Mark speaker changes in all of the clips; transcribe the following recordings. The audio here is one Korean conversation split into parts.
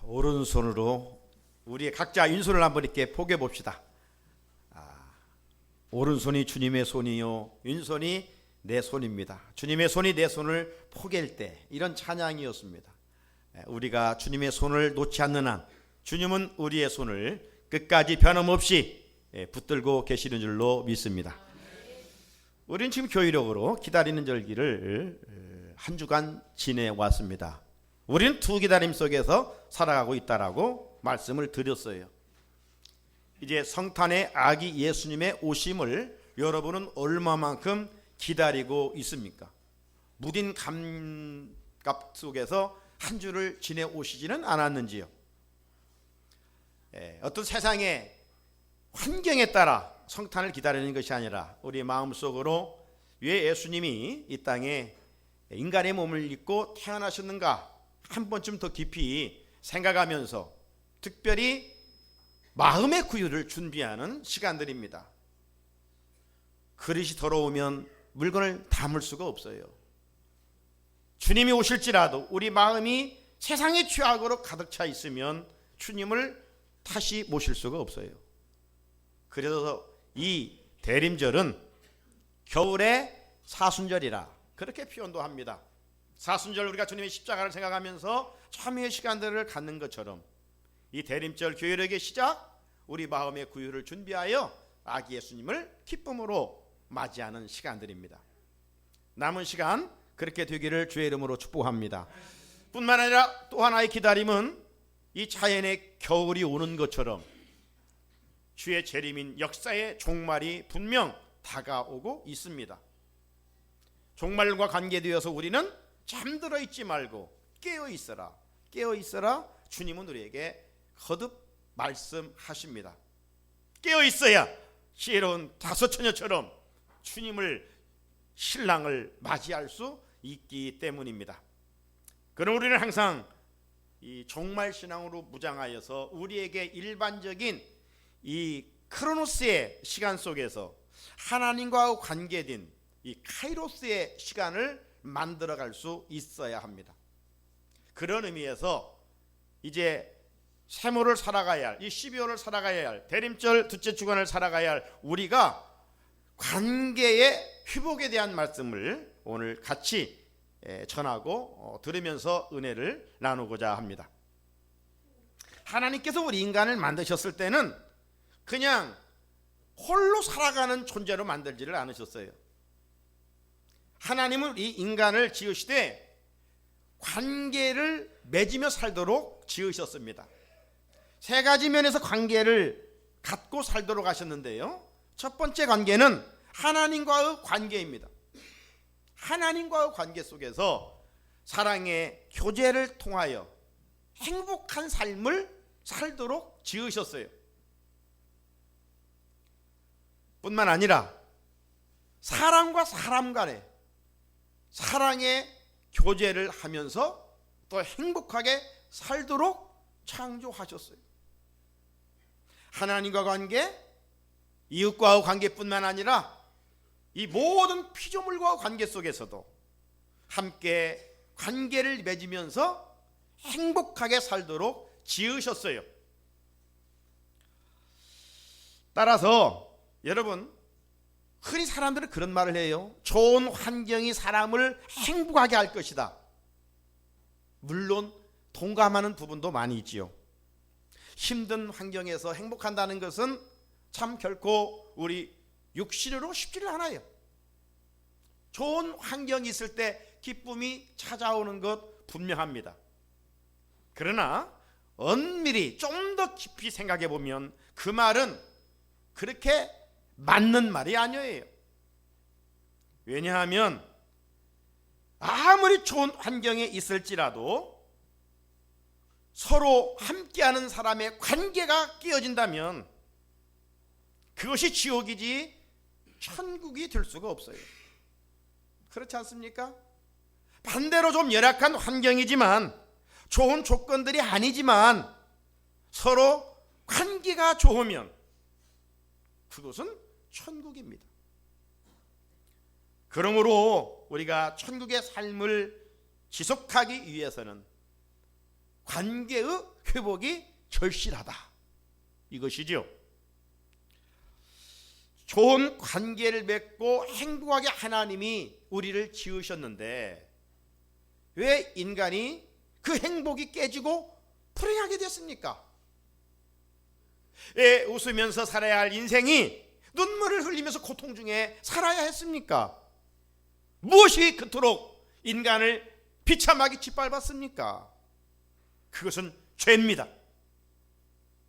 Speaker 1: 오른손으로 우리 각자 왼손을 한번 이렇게 포개해 봅시다. 오른손이 주님의 손이요, 왼손이 내 손입니다. 주님의 손이 내 손을 포갤 때 이런 찬양이었습니다. 우리가 주님의 손을 놓지 않는 한 주님은 우리의 손을 끝까지 변함없이 붙들고 계시는 줄로 믿습니다. 우리는 지금 교회력으로 기다리는 절기를 한 주간 지내왔습니다. 우리는 두 기다림 속에서 살아가고 있다라고 말씀을 드렸어요. 이제 성탄의 아기 예수님의 오심을 여러분은 얼마만큼 기다리고 있습니까? 무딘 감각 속에서 한 주를 지내오시지는 않았는지요? 어떤 세상의 환경에 따라 성탄을 기다리는 것이 아니라 우리 마음속으로 왜 예수님이 이 땅에 인간의 몸을 입고 태어나셨는가 한 번쯤 더 깊이 생각하면서 특별히 마음의 구유를 준비하는 시간들입니다. 그릇이 더러우면 물건을 담을 수가 없어요. 주님이 오실지라도 우리 마음이 세상의 죄악으로 가득 차 있으면 주님을 다시 모실 수가 없어요. 그래서 이 대림절은 겨울의 사순절이라 그렇게 표현도 합니다. 사순절 우리가 주님의 십자가를 생각하면서 참회의 시간들을 갖는 것처럼 이 대림절 교회력의 시작, 우리 마음의 구유를 준비하여 아기 예수님을 기쁨으로 맞이하는 시간들입니다. 남은 시간 그렇게 되기를 주의 이름으로 축복합니다. 뿐만 아니라 또 하나의 기다림은 이 자연의 겨울이 오는 것처럼 주의 재림인 역사의 종말이 분명 다가오고 있습니다. 종말과 관계되어서 우리는 잠들어 있지 말고 깨어 있어라, 깨어 있어라. 주님은 우리에게 거듭 말씀하십니다. 깨어 있어야 지혜로운 다섯 처녀처럼 주님을, 신랑을 맞이할 수 있기 때문입니다. 그럼 우리는 항상 이 종말 신앙으로 무장하여서 우리에게 일반적인 이 크로노스의 시간 속에서 하나님과 관계된 이 카이로스의 시간을 만들어갈 수 있어야 합니다. 그런 의미에서 이제 세모를 살아가야 할, 이 12월을 살아가야 할, 대림절 둘째 주간을 살아가야 할 우리가 관계의 회복에 대한 말씀을 오늘 같이 전하고 들으면서 은혜를 나누고자 합니다. 하나님께서 우리 인간을 만드셨을 때는 그냥 홀로 살아가는 존재로 만들지를 않으셨어요. 하나님은 이 인간을 지으시되 관계를 맺으며 살도록 지으셨습니다. 세 가지 면에서 관계를 갖고 살도록 하셨는데요, 첫 번째 관계는 하나님과의 관계입니다. 하나님과의 관계 속에서 사랑의 교제를 통하여 행복한 삶을 살도록 지으셨어요. 뿐만 아니라 사람과 사람 간에 사랑의 교제를 하면서 또 행복하게 살도록 창조하셨어요. 하나님과 관계, 이웃과의 관계뿐만 아니라 이 모든 피조물과의 관계 속에서도 함께 관계를 맺으면서 행복하게 살도록 지으셨어요. 따라서 여러분, 흔히 사람들은 그런 말을 해요. 좋은 환경이 사람을 행복하게 할 것이다. 물론 동감하는 부분도 많이 있지요. 힘든 환경에서 행복한다는 것은 참 결코 우리 육신으로 쉽지를 않아요. 좋은 환경이 있을 때 기쁨이 찾아오는 것 분명합니다. 그러나 엄밀히 좀 더 깊이 생각해 보면 그 말은 그렇게 맞는 말이 아니에요. 왜냐하면 아무리 좋은 환경에 있을지라도 서로 함께하는 사람의 관계가 깨어진다면 그것이 지옥이지 천국이 될 수가 없어요. 그렇지 않습니까? 반대로 좀 열악한 환경이지만 좋은 조건들이 아니지만 서로 관계가 좋으면 그것은 천국입니다. 그러므로 우리가 천국의 삶을 지속하기 위해서는 관계의 회복이 절실하다, 이것이죠. 좋은 관계를 맺고 행복하게 하나님이 우리를 지으셨는데 왜 인간이 그 행복이 깨지고 불행하게 됐습니까? 왜 웃으면서 살아야 할 인생이 눈물을 흘리면서 고통 중에 살아야 했습니까? 무엇이 그토록 인간을 비참하게 짓밟았습니까? 그것은 죄입니다.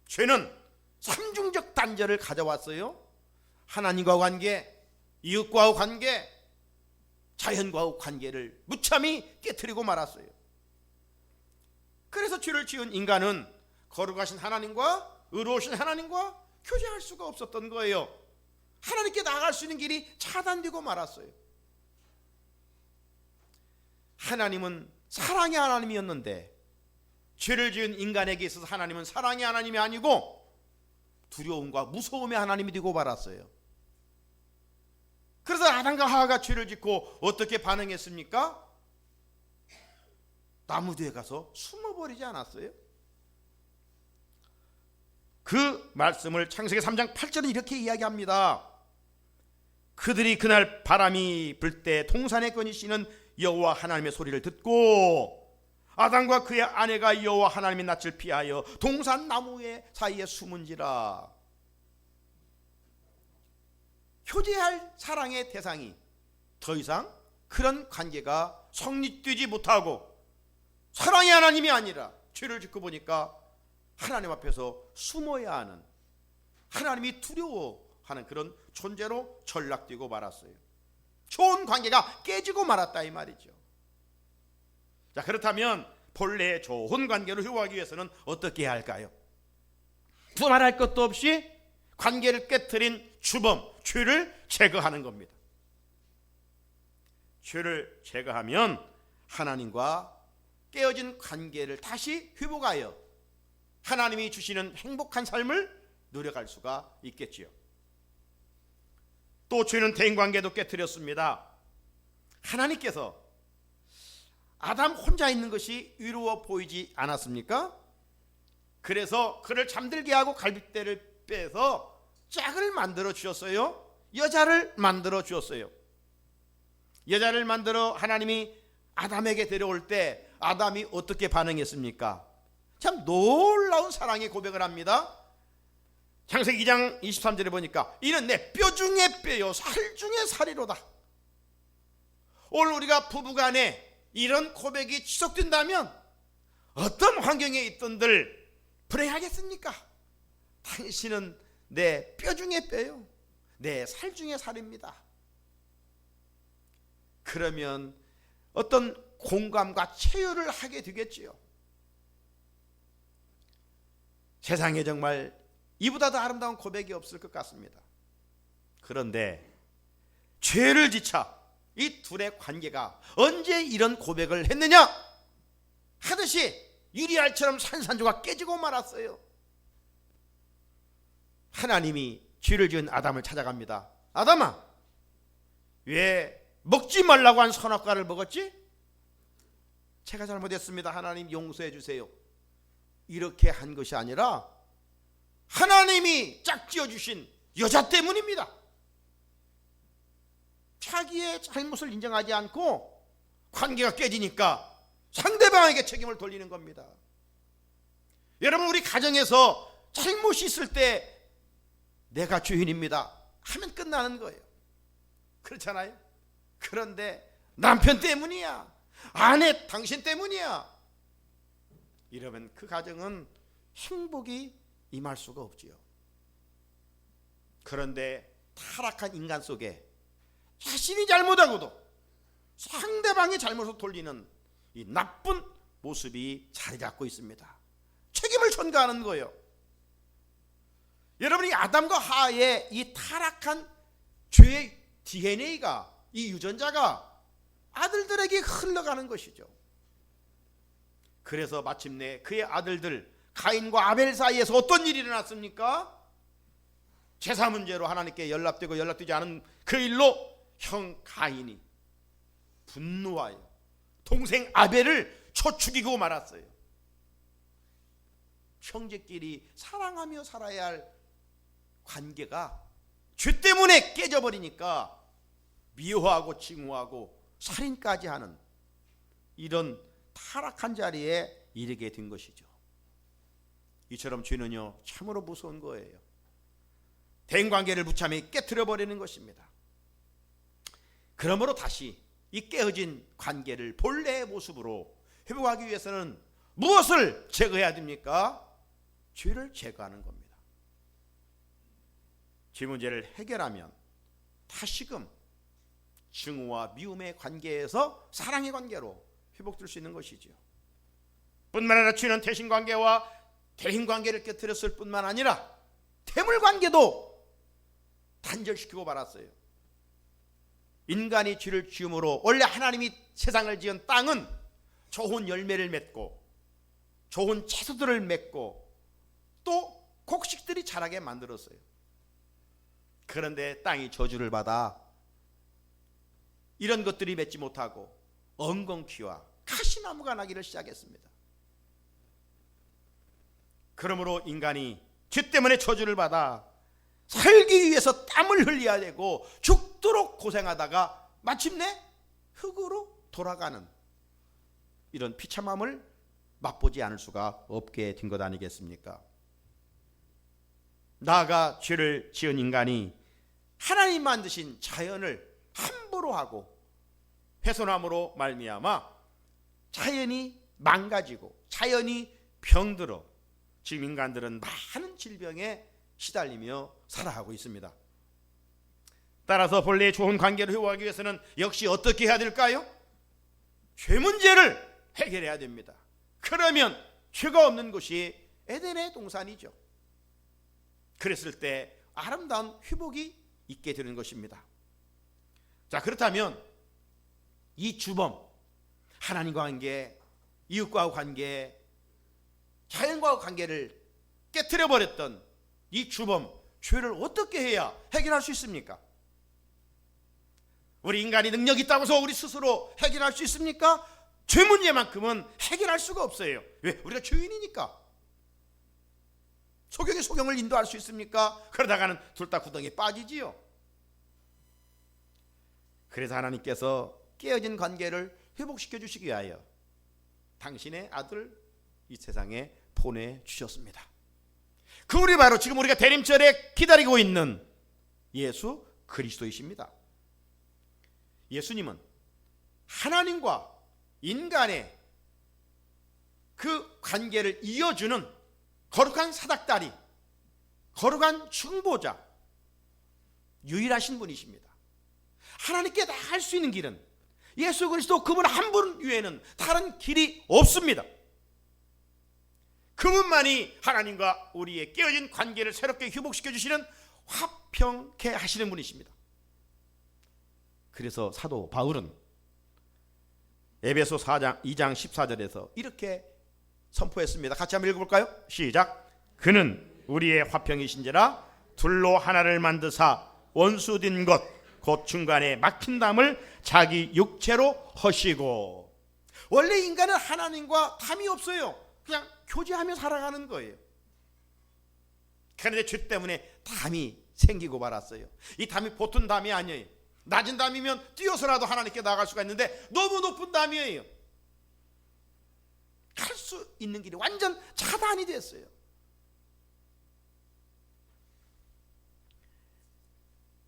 Speaker 1: 죄는 삼중적 단절을 가져왔어요. 하나님과 관계, 이웃과의 관계, 자연과의 관계를 무참히 깨트리고 말았어요. 그래서 죄를 지은 인간은 거룩하신 하나님과, 의로우신 하나님과 교제할 수가 없었던 거예요. 하나님께 나아갈 수 있는 길이 차단되고 말았어요. 하나님은 사랑의 하나님이었는데 죄를 지은 인간에게 있어서 하나님은 사랑의 하나님이 아니고 두려움과 무서움의 하나님이 되고 말았어요. 그래서 아담과 하와가 죄를 짓고 어떻게 반응했습니까? 나무 뒤에 가서 숨어버리지 않았어요? 그 말씀을 창세기 3장 8절은 이렇게 이야기합니다. 그들이 그날 바람이 불 때 동산에 거니시는 여호와 하나님의 소리를 듣고 아담과 그의 아내가 여호와 하나님의 낯을 피하여 동산 나무의 사이에 숨은지라. 효제할 사랑의 대상이 더 이상 그런 관계가 성립되지 못하고 사랑의 하나님이 아니라 죄를 짓고 보니까 하나님 앞에서 숨어야 하는, 하나님이 두려워하는 그런 존재로 전락되고 말았어요. 좋은 관계가 깨지고 말았다 이 말이죠. 자, 그렇다면 본래 좋은 관계를 회복하기 위해서는 어떻게 해야 할까요? 두말할 것도 없이 관계를 깨트린 주범, 죄를 제거하는 겁니다. 죄를 제거하면 하나님과 깨어진 관계를 다시 회복하여 하나님이 주시는 행복한 삶을 누려갈 수가 있겠지요. 또 죄는 대인관계도 깨트렸습니다. 하나님께서 아담 혼자 있는 것이 의로워 보이지 않았습니까? 그래서 그를 잠들게 하고 갈빗대를 빼서 짝을 만들어 주셨어요. 여자를 만들어 주었어요. 여자를 만들어 하나님이 아담에게 데려올 때 아담이 어떻게 반응했습니까? 참 놀라운 사랑의 고백을 합니다. 창세기 2장 23절에 보니까 이는 내 뼈 중에 뼈요 살 중에 살이로다. 오늘 우리가 부부간에 이런 고백이 지속된다면 어떤 환경에 있던들 불행하겠습니까? 당신은 내 뼈 중에 뼈요 내 살 중에 살입니다. 그러면 어떤 공감과 체유를 하게 되겠지요. 세상에 정말 이보다 더 아름다운 고백이 없을 것 같습니다. 그런데 죄를 지쳐 이 둘의 관계가 언제 이런 고백을 했느냐 하듯이 유리알처럼 산산조각 깨지고 말았어요. 하나님이 죄를 지은 아담을 찾아갑니다. 아담아, 왜 먹지 말라고 한 선악과를 먹었지? 제가 잘못했습니다. 하나님 용서해 주세요. 이렇게 한 것이 아니라 하나님이 짝지어 주신 여자 때문입니다. 자기의 잘못을 인정하지 않고 관계가 깨지니까 상대방에게 책임을 돌리는 겁니다. 여러분, 우리 가정에서 잘못이 있을 때 내가 주인입니다 하면 끝나는 거예요. 그렇잖아요. 그런데 남편 때문이야, 아내 당신 때문이야 이러면 그 가정은 행복이 임할 수가 없지요. 그런데 타락한 인간 속에 자신이 잘못하고도 상대방의 잘못을 돌리는 이 나쁜 모습이 자리 잡고 있습니다. 책임을 전가하는 거예요. 여러분이 아담과 하와의 이 타락한 죄의 DNA가, 이 유전자가 아들들에게 흘러가는 것이죠. 그래서 마침내 그의 아들들 가인과 아벨 사이에서 어떤 일이 일어났습니까? 제사 문제로 하나님께 연락되고 연락되지 않은 그 일로 형 가인이 분노하여 동생 아벨을 쳐 죽이고 말았어요. 형제끼리 사랑하며 살아야 할 관계가 죄 때문에 깨져버리니까 미워하고 증오하고 살인까지 하는 이런 타락한 자리에 이르게 된 것이죠. 이처럼 죄는요 참으로 무서운 거예요. 대인관계를 무참히 깨트려 버리는 것입니다. 그러므로 다시 이 깨어진 관계를 본래의 모습으로 회복하기 위해서는 무엇을 제거해야 됩니까? 죄를 제거하는 겁니다. 죄 문제를 해결하면 다시금 증오와 미움의 관계에서 사랑의 관계로 회복될 수 있는 것이죠. 뿐만 아니라 죄는 대신관계와 대인관계를 깨뜨렸을 뿐만 아니라 태물관계도 단절시키고 말았어요. 인간이 죄를 지음으로 원래 하나님이 세상을 지은 땅은 좋은 열매를 맺고 좋은 채소들을 맺고 또 곡식들이 자라게 만들었어요. 그런데 땅이 저주를 받아 이런 것들이 맺지 못하고 엉겅퀴와 가시나무가 나기를 시작했습니다. 그러므로 인간이 죄 때문에 저주를 받아 살기 위해서 땀을 흘려야 되고 죽도록 고생하다가 마침내 흙으로 돌아가는 이런 비참함을 맛보지 않을 수가 없게 된 것 아니겠습니까? 나아가 죄를 지은 인간이 하나님 만드신 자연을 함부로 하고 훼손함으로 말미암아 자연이 망가지고 자연이 병들어 지금 인간들은 많은 질병에 시달리며 살아가고 있습니다. 따라서 본래의 좋은 관계를 회복하기 위해서는 역시 어떻게 해야 될까요? 죄 문제를 해결해야 됩니다. 그러면 죄가 없는 곳이 에덴의 동산이죠. 그랬을 때 아름다운 회복이 있게 되는 것입니다. 자, 그렇다면 이 주범, 하나님과 관계, 이웃과 관계, 자연과 관계를 깨트려 버렸던 이 주범, 죄를 어떻게 해야 해결할 수 있습니까? 우리 인간이 능력이 있다고 해서 우리 스스로 해결할 수 있습니까? 죄 문제만큼은 해결할 수가 없어요. 왜? 우리가 죄인이니까. 소경이 소경을 인도할 수 있습니까? 그러다가는 둘 다 구덩이에 빠지지요. 그래서 하나님께서 깨어진 관계를 회복시켜 주시기 위하여 당신의 아들 이 세상에 보내주셨습니다. 그분이 바로 지금 우리가 대림절에 기다리고 있는 예수 그리스도이십니다. 예수님은 하나님과 인간의 그 관계를 이어주는 거룩한 사닥다리, 거룩한 중보자, 유일하신 분이십니다. 하나님께 나갈 수 있는 길은 예수 그리스도 그분 한 분 외에는 다른 길이 없습니다. 그분만이 하나님과 우리의 깨어진 관계를 새롭게 회복시켜 주시는 화평케 하시는 분이십니다. 그래서 사도 바울은 에베소 2장 14절에서 이렇게 선포했습니다. 같이 한번 읽어볼까요? 시작. 그는 우리의 화평이신지라 둘로 하나를 만드사 원수된 것 곧 중간에 막힌 담을 자기 육체로 허시고. 원래 인간은 하나님과 담이 없어요. 그냥 교제하며 살아가는 거예요. 그런데 죄 때문에 담이 생기고 말았어요. 이 담이 보통 담이 아니에요. 낮은 담이면 뛰어서라도 하나님께 나아갈 수가 있는데 너무 높은 담이에요. 갈 수 있는 길이 완전 차단이 됐어요.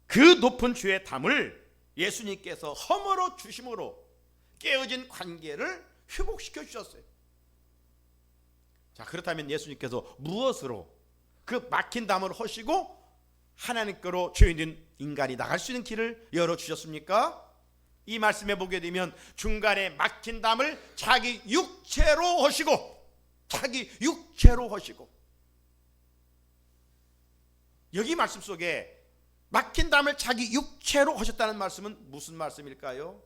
Speaker 1: 그 높은 죄의 담을 예수님께서 허물어 주심으로 깨어진 관계를 회복시켜 주셨어요. 자, 그렇다면 예수님께서 무엇으로 그 막힌 담을 허시고 하나님께로 죄인된 인간이 나갈 수 있는 길을 열어주셨습니까? 이 말씀에 보게 되면 중간에 막힌 담을 자기 육체로 허시고, 자기 육체로 허시고. 여기 말씀 속에 막힌 담을 자기 육체로 하셨다는 말씀은 무슨 말씀일까요?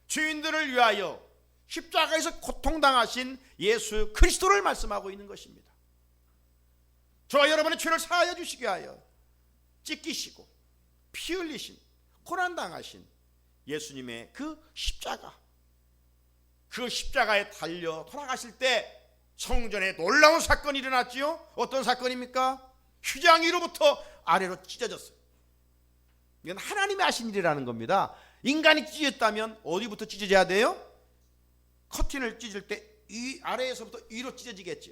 Speaker 1: 죄인들을 위하여 십자가에서 고통당하신 예수 그리스도를 말씀하고 있는 것입니다. 저와 여러분의 죄를 사하여 주시기 위하여 찢기시고 피 흘리신, 고난당하신 예수님의 그 십자가, 그 십자가에 달려 돌아가실 때 성전에 놀라운 사건이 일어났지요. 어떤 사건입니까? 휘장 위로부터 아래로 찢어졌어요. 이건 하나님이 하신 일이라는 겁니다. 인간이 찢어졌다면 어디부터 찢어져야 돼요? 커튼을 찢을 때 이 아래에서부터 위로 찢어지겠죠.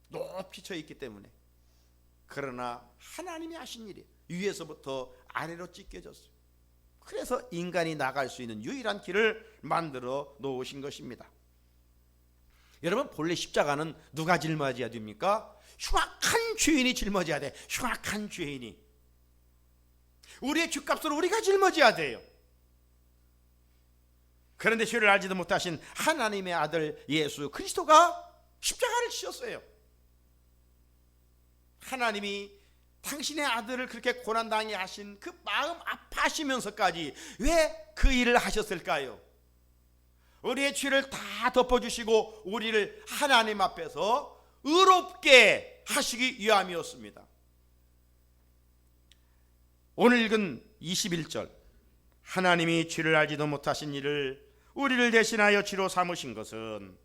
Speaker 1: 높이 쳐 있기 때문에. 그러나 하나님이 하신 일이 위에서부터 아래로 찢겨졌어요. 그래서 인간이 나갈 수 있는 유일한 길을 만들어 놓으신 것입니다. 여러분, 본래 십자가는 누가 짊어져야 됩니까? 흉악한 죄인이 짊어져야 돼. 흉악한 죄인이. 우리의 죗값을 우리가 짊어져야 돼요. 그런데 죄를 알지도 못하신 하나님의 아들 예수 그리스도가 십자가를 지셨어요. 하나님이 당신의 아들을 그렇게 고난당하게 하신 그 마음 아파하시면서까지 왜 그 일을 하셨을까요? 우리의 죄를 다 덮어주시고 우리를 하나님 앞에서 의롭게 하시기 위함이었습니다. 오늘 읽은 21절, 하나님이 죄를 알지도 못하신 이를 우리를 대신하여 죄로 삼으신 것은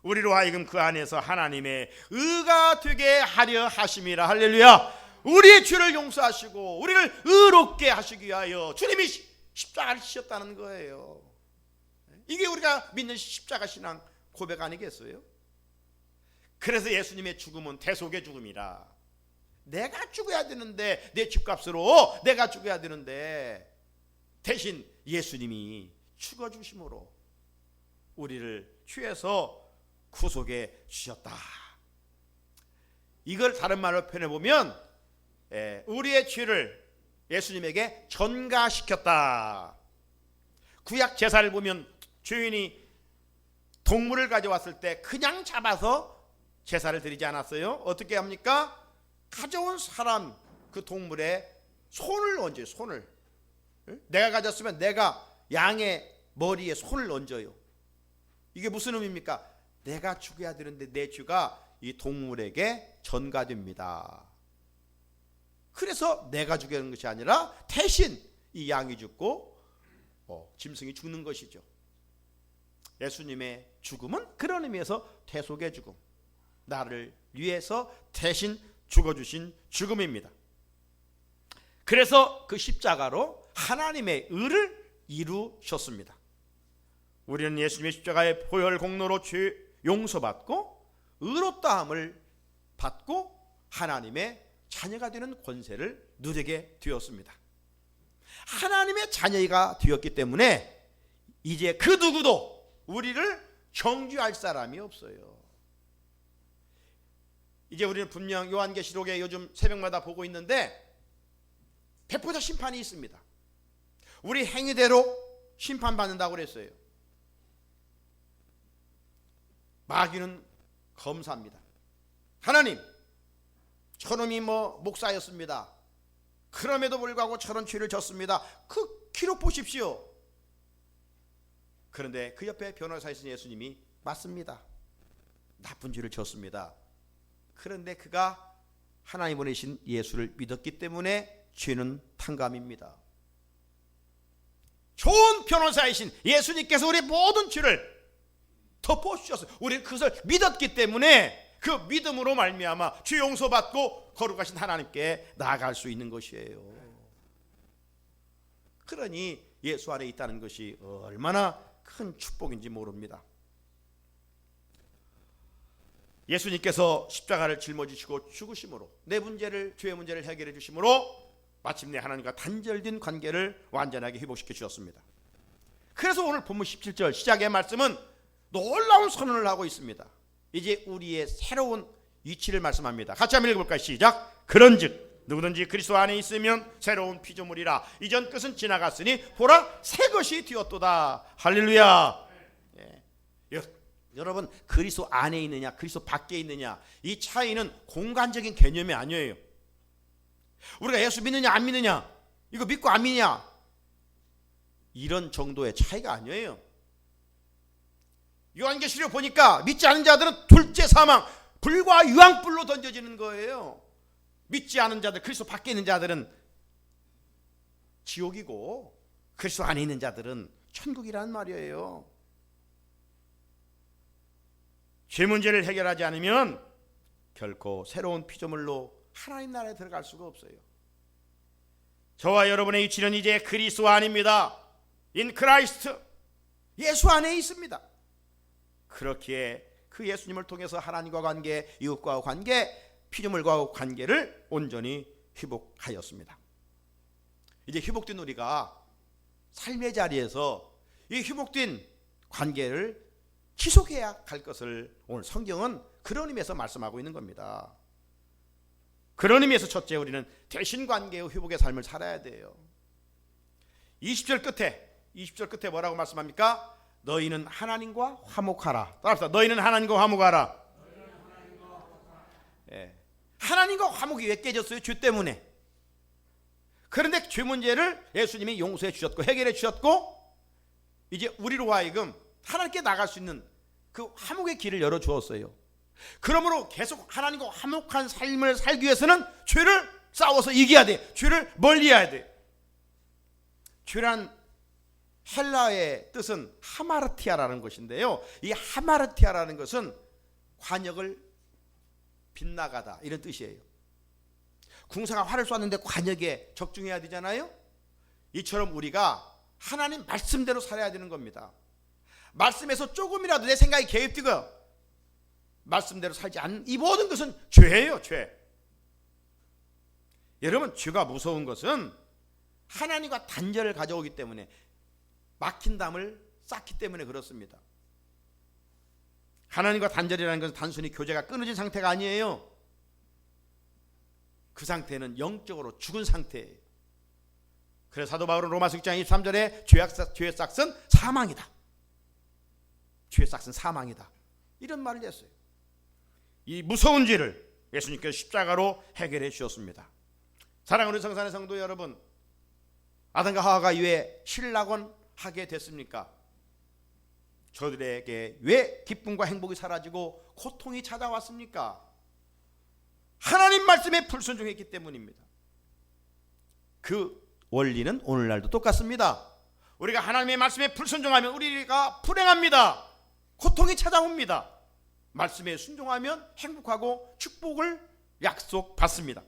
Speaker 1: 우리로 하여금 그 안에서 하나님의 의가 되게 하려 하심이라. 할렐루야. 우리의 죄를 용서하시고 우리를 의롭게 하시기 위하여 주님이 십자가를 지셨다는 거예요. 이게 우리가 믿는 십자가 신앙 고백 아니겠어요? 그래서 예수님의 죽음은 대속의 죽음이라. 내가 죽어야 되는데, 내 죗값으로 내가 죽어야 되는데 대신 예수님이 죽어주심으로 우리를 죄에서 구속해 주셨다. 이걸 다른 말로 표현해보면 우리의 죄를 예수님에게 전가시켰다. 구약 제사를 보면 죄인이 동물을 가져왔을 때 그냥 잡아서 제사를 드리지 않았어요. 어떻게 합니까? 가져온 사람 그 동물의 손을 얹어요. 손을. 내가 가졌으면 내가 양의 머리에 손을 얹어요. 이게 무슨 의미입니까? 내가 죽어야 되는데 내 죄가 이 동물에게 전가됩니다. 그래서 내가 죽여야 하는 것이 아니라 대신 이 양이 죽고 짐승이 죽는 것이죠. 예수님의 죽음은 그런 의미에서 대속의 죽음, 나를 위해서 대신 죽어주신 죽음입니다. 그래서 그 십자가로 하나님의 의를 이루셨습니다. 우리는 예수님의 십자가의 보혈 공로로 죄 용서받고 의롭다함을 받고 하나님의 자녀가 되는 권세를 누리게 되었습니다. 하나님의 자녀가 되었기 때문에 이제 그 누구도 우리를 정죄할 사람이 없어요. 이제 우리는 분명 요한계시록에 요즘 새벽마다 보고 있는데 백보자 심판이 있습니다. 우리 행위대로 심판받는다고 그랬어요. 마귀는 검사입니다. 하나님, 저놈이 목사였습니다. 그럼에도 불구하고 저런 죄를 졌습니다. 그 기록 보십시오. 그런데 그 옆에 변호사이신 예수님이 맞습니다. 나쁜 죄를 졌습니다. 그런데 그가 하나님 보내신 예수를 믿었기 때문에 죄는 탕감입니다. 좋은 변호사이신 예수님께서 우리 모든 죄를 덮어주셨어요. 우리는 그것을 믿었기 때문에 그 믿음으로 말미암아 죄 용서받고 거룩하신 하나님께 나아갈 수 있는 것이에요. 그러니 예수 안에 있다는 것이 얼마나 큰 축복인지 모릅니다. 예수님께서 십자가를 짊어지시고 죽으심으로 내 문제를, 죄의 문제를 해결해 주심으로 마침내 하나님과 단절된 관계를 완전하게 회복시켜 주셨습니다. 그래서 오늘 본문 17절 시작의 말씀은 놀라운 선언을 하고 있습니다. 이제 우리의 새로운 위치를 말씀합니다. 같이 한번 읽어볼까요? 시작. 그런즉 누구든지 그리스도 안에 있으면 새로운 피조물이라. 이전 것은 지나갔으니 보라 새 것이 되었도다. 할렐루야. 여러분, 그리스도 안에 있느냐 그리스도 밖에 있느냐, 이 차이는 공간적인 개념이 아니에요. 우리가 예수 믿느냐 안 믿느냐, 이거 믿고 안 믿느냐, 이런 정도의 차이가 아니에요. 요한계시록 보니까 믿지 않은 자들은 둘째 사망, 불과 유황불로 던져지는 거예요. 믿지 않은 자들, 그리스도 밖에 있는 자들은 지옥이고 그리스도 안에 있는 자들은 천국이라는 말이에요. 죄 문제를 해결하지 않으면 결코 새로운 피조물로 하나님 나라에 들어갈 수가 없어요. 저와 여러분의 위치는 이제 그리스도 안입니다. In Christ, 예수 안에 있습니다. 그렇기에 그 예수님을 통해서 하나님과 관계, 이웃과 관계, 피조물과 관계를 온전히 회복하였습니다. 이제 회복된 우리가 삶의 자리에서 이 회복된 관계를 지속해야 할 것을 오늘 성경은 그런 의미에서 말씀하고 있는 겁니다. 그런 의미에서 첫째, 우리는 대신 관계의 회복의 삶을 살아야 돼요. 20절 끝에 뭐라고 말씀합니까? 너희는 하나님과 화목하라. 따라합시다. 너희는 하나님과 화목하라. 예. 하나님과 화목이 왜 깨졌어요? 죄 때문에. 그런데 죄 문제를 예수님이 용서해 주셨고 해결해 주셨고, 이제 우리로 하여금 하나님께 나갈 수 있는 그 화목의 길을 열어 주었어요. 그러므로 계속 하나님과 화목한 삶을 살기 위해서는 죄를 싸워서 이겨야 돼. 죄를 멀리해야 돼. 죄란 헬라의 뜻은 하마르티아라는 것인데요, 이 하마르티아라는 것은 관역을 빗나가다 이런 뜻이에요. 궁사가 활을 쏘았는데 관역에 적중해야 되잖아요. 이처럼 우리가 하나님 말씀대로 살아야 되는 겁니다. 말씀에서 조금이라도 내 생각이 개입되고 말씀대로 살지 않는 이 모든 것은 죄예요. 죄. 여러분, 죄가 무서운 것은 하나님과 단절을 가져오기 때문에, 막힌 담을 쌓기 때문에 그렇습니다. 하나님과 단절이라는 것은 단순히 교제가 끊어진 상태가 아니에요. 그 상태는 영적으로 죽은 상태예요. 그래서 사도 바울은 로마서 6장 23절에 죄의 싹은 사망이다. 죄의 싹은 사망이다. 이런 말을 했어요. 이 무서운 죄를 예수님께서 십자가로 해결해 주셨습니다. 사랑하는 성산의 성도 여러분, 아담과 하와가 왜 실락원하게 됐습니까? 저들에게 왜 기쁨과 행복이 사라지고 고통이 찾아왔습니까? 하나님 말씀에 불순종했기 때문입니다. 그 원리는 오늘날도 똑같습니다. 우리가 하나님의 말씀에 불순종하면 우리가 불행합니다. 고통이 찾아옵니다. 말씀에 순종하면 행복하고 축복을 약속받습니다.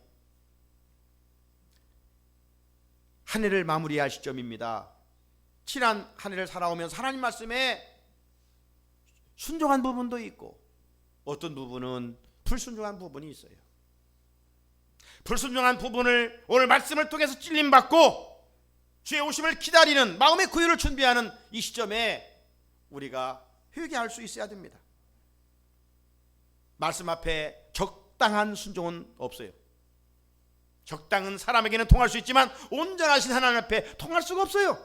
Speaker 1: 한 해를 마무리할 시점입니다. 지난 한 해를 살아오면서 하나님 말씀에 순종한 부분도 있고 어떤 부분은 불순종한 부분이 있어요. 불순종한 부분을 오늘 말씀을 통해서 찔림받고 주의 오심을 기다리는 마음의 구유를 준비하는 이 시점에 우리가 회개할 수 있어야 됩니다. 말씀 앞에 적당한 순종은 없어요. 적당한 사람에게는 통할 수 있지만 온전하신 하나님 앞에 통할 수가 없어요.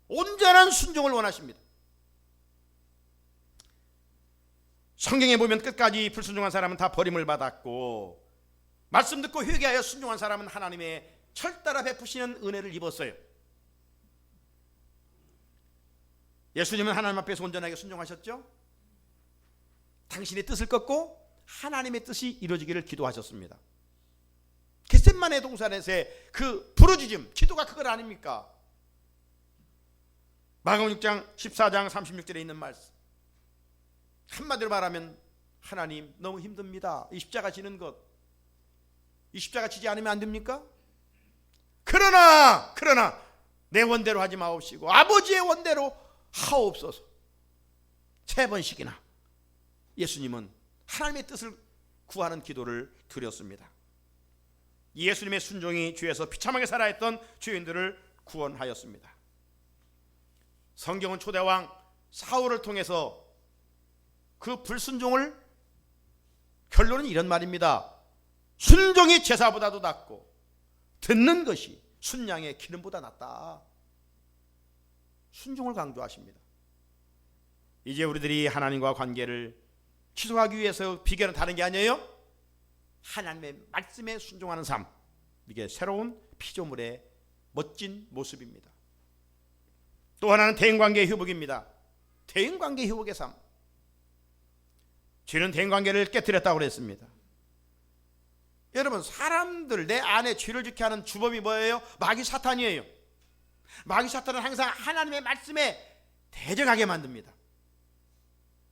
Speaker 1: 온전한 순종을 원하십니다. 성경에 보면 끝까지 불순종한 사람은 다 버림을 받았고, 말씀 듣고 회개하여 순종한 사람은 하나님의 철따라 베푸시는 은혜를 입었어요. 예수님은 하나님 앞에서 온전하게 순종하셨죠. 당신의 뜻을 꺾고 하나님의 뜻이 이루어지기를 기도하셨습니다. 겟셋마네 동산에서의 그 부르짖음, 기도가 그걸 아닙니까? 마가복음 6장 14장 36절에 있는 말씀, 한마디로 말하면 하나님 너무 힘듭니다. 이 십자가 지는 것, 이 십자가 지지 않으면 안 됩니까? 그러나 내 원대로 하지 마옵시고 아버지의 원대로 하옵소서. 3번씩이나 예수님은 하나님의 뜻을 구하는 기도를 드렸습니다. 예수님의 순종이 죄에서 비참하게 살아있던 죄인들을 구원하였습니다. 성경은 초대왕 사울을 통해서 그 불순종을, 결론은 이런 말입니다. 순종이 제사보다도 낫고 듣는 것이 순양의 기름보다 낫다. 순종을 강조하십니다. 이제 우리들이 하나님과 관계를 지속하기 위해서 비결은 다른 게 아니에요. 하나님의 말씀에 순종하는 삶, 이게 새로운 피조물의 멋진 모습입니다. 또 하나는 대인관계의 회복입니다. 대인관계 회복의 삶. 죄는 대인관계를 깨뜨렸다고 그랬습니다. 여러분, 사람들 내 안에 죄를 짓게 하는 주범이 뭐예요? 마귀 사탄이에요. 마귀 사탄은 항상 하나님의 말씀에 대적하게 만듭니다.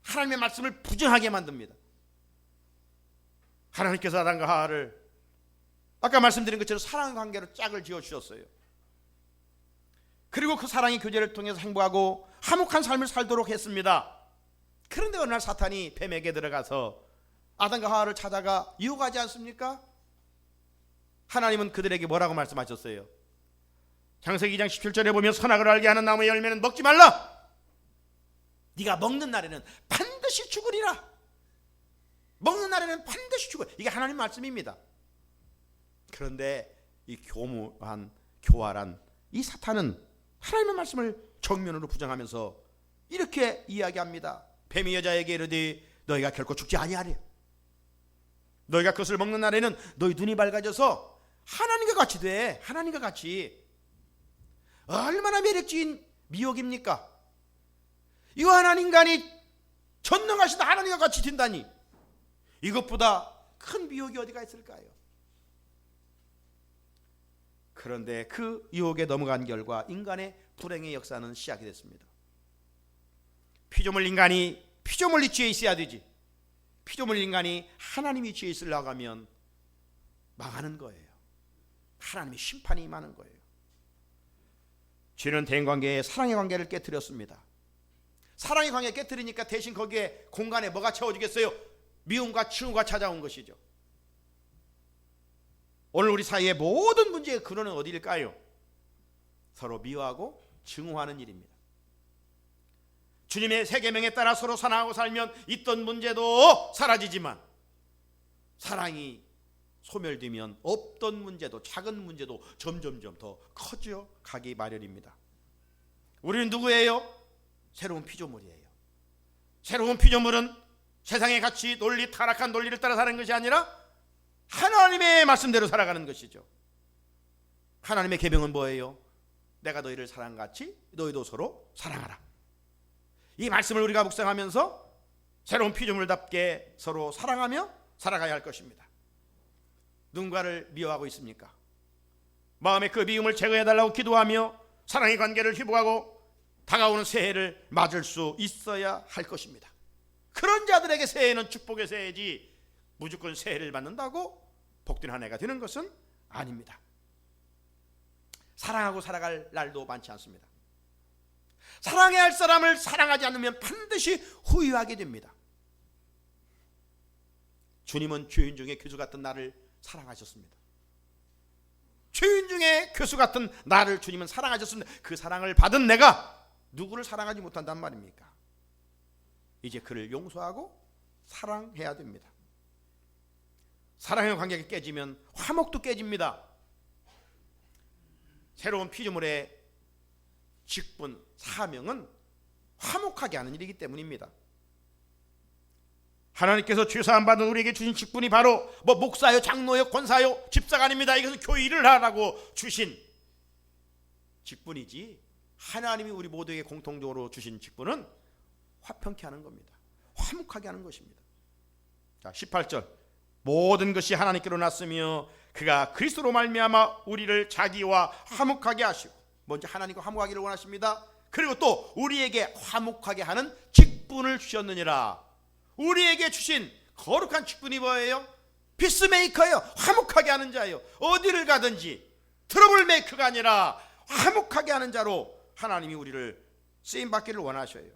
Speaker 1: 하나님의 말씀을 부정하게 만듭니다. 하나님께서 아담과 하와를 아까 말씀드린 것처럼 사랑 관계로 짝을 지어주셨어요. 그리고 그 사랑의 교제를 통해서 행복하고 화목한 삶을 살도록 했습니다. 그런데 어느 날 사탄이 뱀에게 들어가서 아담과 하와를 찾아가 유혹하지 않습니까? 하나님은 그들에게 뭐라고 말씀하셨어요? 창세기 2장 17절에 보면 선악을 알게 하는 나무의 열매는 먹지 말라. 네가 먹는 날에는 반드시 죽으리라. 먹는 날에는 반드시 죽으리라. 이게 하나님 말씀입니다. 그런데 이 교활한 이 사탄은 하나님의 말씀을 정면으로 부정하면서 이렇게 이야기합니다. 뱀이 여자에게 이르되 너희가 결코 죽지 아니하리라. 너희가 그것을 먹는 날에는 너희 눈이 밝아져서 하나님과 같이 돼. 하나님과 같이. 얼마나 매력적인 미혹입니까? 이 하나님 인간이 전능하신 하나님과 같이 된다니, 이것보다 큰 미혹이 어디가 있을까요? 그런데 그 유혹에 넘어간 결과 인간의 불행의 역사는 시작이 됐습니다. 피조물 인간이 피조물 위치에 있어야 되지, 피조물 인간이 하나님 위치에 있으려고 하면 망하는 거예요. 하나님의 심판이 임하는 거예요. 죄는 대인관계에 사랑의 관계를 깨뜨렸습니다. 사랑의 관계를 깨뜨리니까 대신 거기에 공간에 뭐가 채워지겠어요? 미움과 증오가 찾아온 것이죠. 오늘 우리 사이의 모든 문제의 근원은 어디일까요? 서로 미워하고 증오하는 일입니다. 주님의 세 계명에 따라 서로 사랑하고 살면 있던 문제도 사라지지만, 사랑이 소멸되면 없던 문제도, 작은 문제도 점점점 더 커져 가기 마련입니다. 우리는 누구예요? 새로운 피조물이에요. 새로운 피조물은 세상의 가치, 논리, 타락한 논리를 따라 사는 것이 아니라 하나님의 말씀대로 살아가는 것이죠. 하나님의 계명은 뭐예요? 내가 너희를 사랑같이 너희도 서로 사랑하라. 이 말씀을 우리가 묵상하면서 새로운 피조물답게 서로 사랑하며 살아가야 할 것입니다. 누군가를 미워하고 있습니까? 마음의 그 미움을 제거해달라고 기도하며 사랑의 관계를 회복하고 다가오는 새해를 맞을 수 있어야 할 것입니다. 그런 자들에게 새해는 축복의 새해지 무조건 새해를 맞는다고 복된 한 해가 되는 것은 아닙니다. 사랑하고 살아갈 날도 많지 않습니다. 사랑해야 할 사람을 사랑하지 않으면 반드시 후회하게 됩니다. 주님은 죄인 중에 교수 같은 나를 사랑하셨습니다. 죄인 중에 교수 같은 나를 주님은 사랑하셨습니다. 그 사랑을 받은 내가 누구를 사랑하지 못한단 말입니까? 이제 그를 용서하고 사랑해야 됩니다. 사랑의 관계가 깨지면 화목도 깨집니다. 새로운 피조물의 직분, 사명은 화목하게 하는 일이기 때문입니다. 하나님께서 죄사함 받은 우리에게 주신 직분이 바로 목사요, 장로요, 권사요, 집사가 아닙니다. 이것은 교회를 하라고 주신 직분이지, 하나님이 우리 모두에게 공통적으로 주신 직분은 화평케 하는 겁니다. 화목하게 하는 것입니다. 자, 18절, 모든 것이 하나님께로 났으며 그가 그리스도로 말미암아 우리를 자기와 화목하게 하시고, 먼저 하나님과 화목하기를 원하십니다. 그리고 또 우리에게 화목하게 하는 직분을 주셨느니라. 우리에게 주신 거룩한 직분이 뭐예요? 피스메이커예요. 화목하게 하는 자예요. 어디를 가든지 트러블 메이커가 아니라 화목하게 하는 자로 하나님이 우리를 쓰임받기를 원하셔요.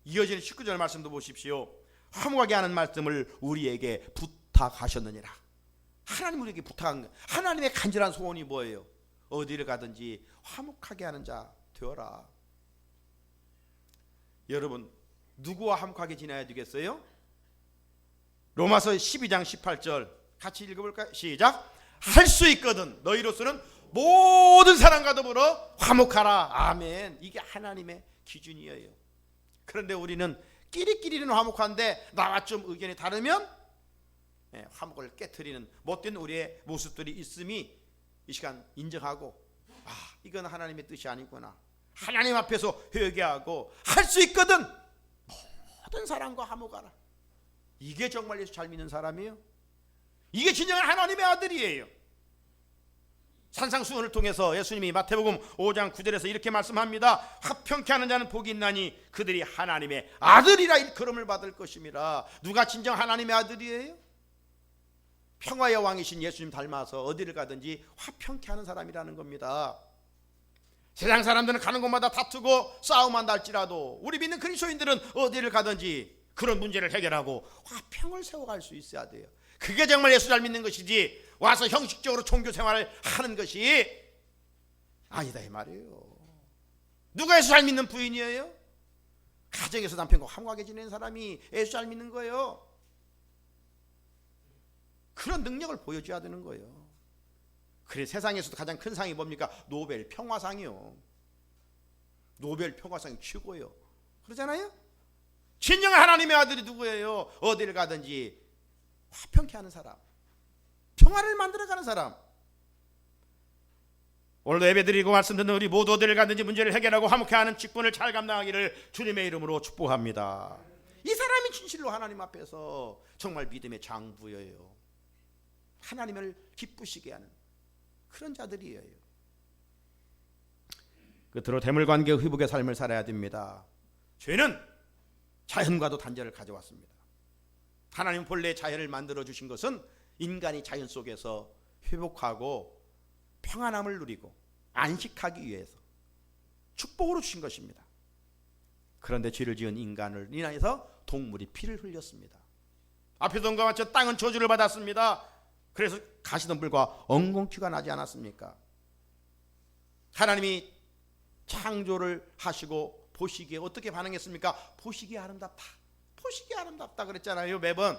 Speaker 1: 이어지는 19절 말씀도 보십시오. 화목하게 하는 말씀을 우리에게 부탁하셨느니라. 하나님 우리에게 부탁한 거, 하나님의 간절한 소원이 뭐예요? 어디를 가든지 화목하게 하는 자 되어라. 여러분, 누구와 화목하게 지내야 되겠어요? 로마서 12장 18절 같이 읽어볼까요? 시작. 할 수 있거든 너희로서는 모든 사람과 더불어 화목하라. 아멘. 이게 하나님의 기준이에요. 그런데 우리는 끼리끼리는 화목한데 나와 좀 의견이 다르면 화목을 깨트리는 못된 우리의 모습들이 있음이 이 시간 인정하고, 이건 하나님의 뜻이 아니구나, 하나님 앞에서 회개하고, 할 수 있거든 모든 사람과 화목하라. 이게 정말 예수 잘 믿는 사람이에요. 이게 진정한 하나님의 아들이에요. 산상수훈을 통해서 예수님이 마태복음 5장 9절에서 이렇게 말씀합니다. 화평케 하는 자는 복이 있나니 그들이 하나님의 아들이라 일컬음을 받을 것임이라. 누가 진정 하나님의 아들이에요? 평화의 왕이신 예수님 닮아서 어디를 가든지 화평케 하는 사람이라는 겁니다. 세상 사람들은 가는 곳마다 다투고 싸움한다 할지라도 우리 믿는 그리스도인들은 어디를 가든지 그런 문제를 해결하고 화평을 세워갈 수 있어야 돼요. 그게 정말 예수 잘 믿는 것이지 와서 형식적으로 종교 생활을 하는 것이 아니다 이 말이에요. 누가 예수 잘 믿는 부인이에요? 가정에서 남편과 화목하게 지내는 사람이 예수 잘 믿는 거예요. 그런 능력을 보여줘야 되는 거예요. 그래 세상에서도 가장 큰 상이 뭡니까? 노벨 평화상이요. 노벨 평화상이 최고예요. 그러잖아요. 진정한 하나님의 아들이 누구예요? 어디를 가든지 화평케 하는 사람, 평화를 만들어가는 사람. 오늘도 예배드리고 말씀 듣는 우리 모두 어디를 가든지 문제를 해결하고 화목케 하는 직분을 잘 감당하기를 주님의 이름으로 축복합니다. 이 사람이 진실로 하나님 앞에서 정말 믿음의 장부예요. 하나님을 기쁘시게 하는 그런 자들이에요. 끝으로 대물관계 회복의 삶을 살아야 됩니다. 죄는 자연과도 단절을 가져왔습니다. 하나님 본래 자연을 만들어 주신 것은 인간이 자연 속에서 회복하고 평안함을 누리고 안식하기 위해서 축복으로 주신 것입니다. 그런데 죄를 지은 인간을 인하여서 동물이 피를 흘렸습니다. 앞에서 본 것과 같이 땅은 저주를 받았습니다. 그래서 가시덤불과 엉겅퀴가 나지 않았습니까? 하나님이 창조를 하시고 보시기에 어떻게 반응했습니까? 보시기에 아름답다, 보시기에 아름답다 그랬잖아요 매번.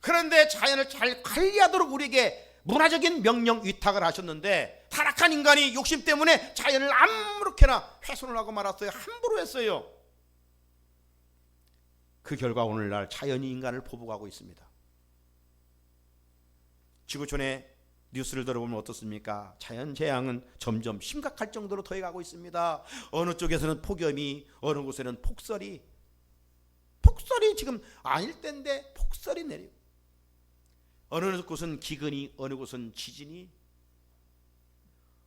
Speaker 1: 그런데 자연을 잘 관리하도록 우리에게 문화적인 명령 위탁을 하셨는데 타락한 인간이 욕심 때문에 자연을 아무렇게나 훼손을 하고 말았어요. 함부로 했어요. 그 결과 오늘날 자연이 인간을 보복하고 있습니다. 지구촌에 뉴스를 들어보면 어떻습니까? 자연재앙은 점점 심각할 정도로 더해가고 있습니다. 어느 쪽에서는 폭염이, 어느 곳에는 폭설이 지금 아닐 때인데 폭설이 내리고, 어느 곳은 기근이, 어느 곳은 지진이,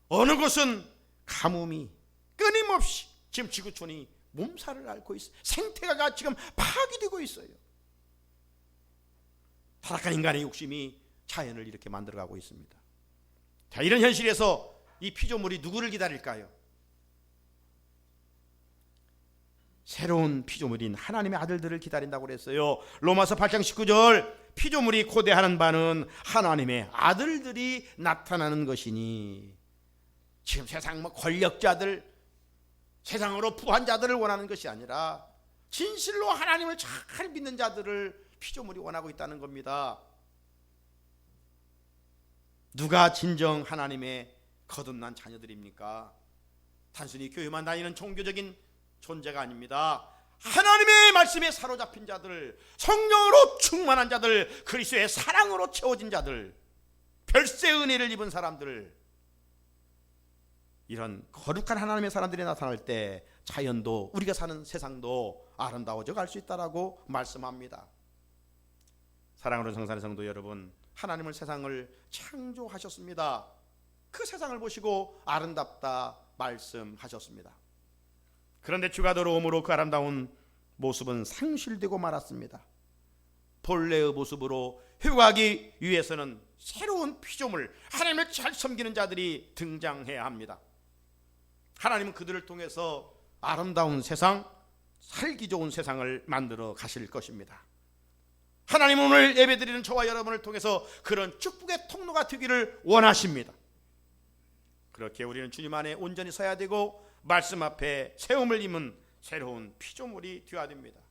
Speaker 1: 어느 곳은 가뭄이 끊임없이 지금 지구촌이 몸살을 앓고 있어요. 생태계가 지금 파괴되고 있어요. 타락한 인간의 욕심이 자연을 이렇게 만들어가고 있습니다. 자, 이런 현실에서 이 피조물이 누구를 기다릴까요? 새로운 피조물인 하나님의 아들들을 기다린다고 그랬어요. 로마서 8장 19절 피조물이 고대하는 바는 하나님의 아들들이 나타나는 것이니. 지금 세상 권력자들, 세상으로 부한 자들을 원하는 것이 아니라 진실로 하나님을 잘 믿는 자들을 피조물이 원하고 있다는 겁니다. 누가 진정 하나님의 거듭난 자녀들입니까? 단순히 교회만 다니는 종교적인 존재가 아닙니다. 하나님의 말씀에 사로잡힌 자들, 성령으로 충만한 자들, 그리스도의 사랑으로 채워진 자들, 별세 은혜를 입은 사람들, 이런 거룩한 하나님의 사람들이 나타날 때 자연도 우리가 사는 세상도 아름다워져 갈 수 있다라고 말씀합니다. 사랑하는 성산의 성도 여러분, 하나님은 세상을 창조하셨습니다. 그 세상을 보시고 아름답다 말씀하셨습니다. 그런데 주가 들어옴으로 그 아름다운 모습은 상실되고 말았습니다. 본래의 모습으로 회복하기 위해서는 새로운 피조물, 하나님을 잘 섬기는 자들이 등장해야 합니다. 하나님은 그들을 통해서 아름다운 세상, 살기 좋은 세상을 만들어 가실 것입니다. 하나님은 오늘 예배드리는 저와 여러분을 통해서 그런 축복의 통로가 되기를 원하십니다. 그렇게 우리는 주님 안에 온전히 서야 되고 말씀 앞에 세움을 입은 새로운 피조물이 되어야 됩니다.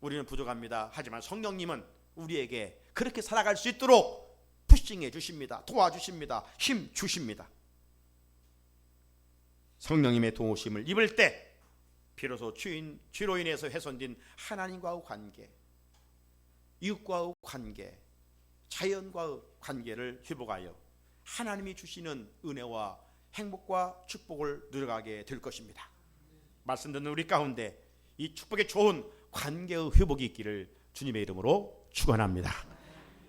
Speaker 1: 우리는 부족합니다. 하지만 성령님은 우리에게 그렇게 살아갈 수 있도록 푸싱해 주십니다. 도와주십니다. 힘 주십니다. 성령님의 도우심을 입을 때 비로소 죄로 인해서 훼손된 하나님과의 관계, 이웃과의 관계, 자연과의 관계를 회복하여 하나님이 주시는 은혜와 행복과 축복을 누려가게 될 것입니다. 말씀 듣는 우리 가운데 이 축복의 좋은 관계의 회복이 있기를 주님의 이름으로 축원합니다.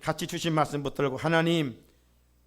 Speaker 1: 같이 주신 말씀 붙들고 하나님,